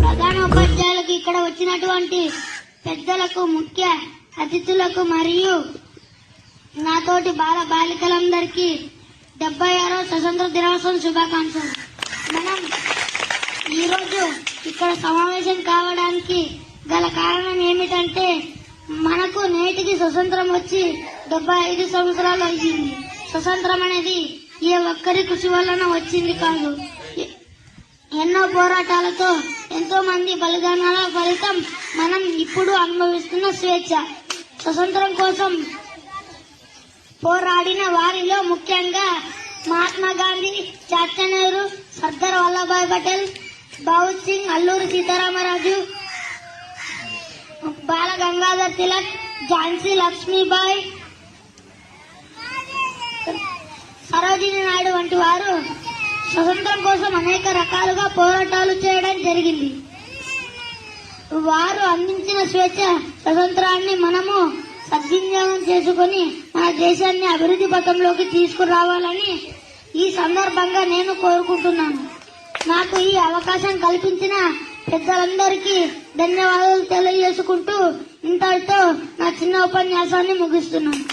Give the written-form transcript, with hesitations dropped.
ప్రధాన ఉపాధ్యాయులకు, ఇక్కడ వచ్చినటువంటి పెద్దలకు, ముఖ్య అతిథులకు మరియు నాతోటి బాలికలందరికీ 76వ స్వతంత్ర దినోత్సవం శుభాకాంక్షలు. మనం ఈరోజు ఇక్కడ సమావేశం కావడానికి గల కారణం ఏమిటంటే, మనకు నేటికి స్వతంత్రం వచ్చి 75 సంవత్సరాలు అయింది. స్వతంత్రం అనేది ఏ ఒక్కరి కృషి వలన వచ్చింది కాదు. ఎన్నో పోరాటాలతో, ఎంతో మంది బలిదానాల ఫలితం మనం ఇప్పుడు అనుభవిస్తున్న స్వేచ్ఛ. స్వతంత్రం కోసం పోరాడిన వారిలో ముఖ్యంగా మహాత్మా గాంధీ, చాచా నెహ్రూ, సర్దార్ వల్లభాయ్ పటేల్, భగత్ సింగ్, అల్లూరి సీతారామరాజు, బాల గంగాధర్ తిలక్, ఝాన్సీ లక్ష్మీబాయి, సరోజినీ నాయుడు వంటి వారు స్వతంత్రం కోసం అనేక రకాలుగా పోరాటాలు చేయడం జరిగింది. వారు అందించిన స్వేచ్ఛ స్వతంత్రాన్ని మనము సద్వినియోగం చేసుకుని మన దేశాన్ని అభివృద్ధి పథంలోకి తీసుకురావాలని ఈ సందర్భంగా నేను కోరుకుంటున్నాను. నాకు ఈ అవకాశం కల్పించిన పెద్దలందరికీ ధన్యవాదాలు తెలియజేసుకుంటూ ఇంతటితో నా చిన్న ఉపన్యాసాన్ని ముగిస్తున్నాను.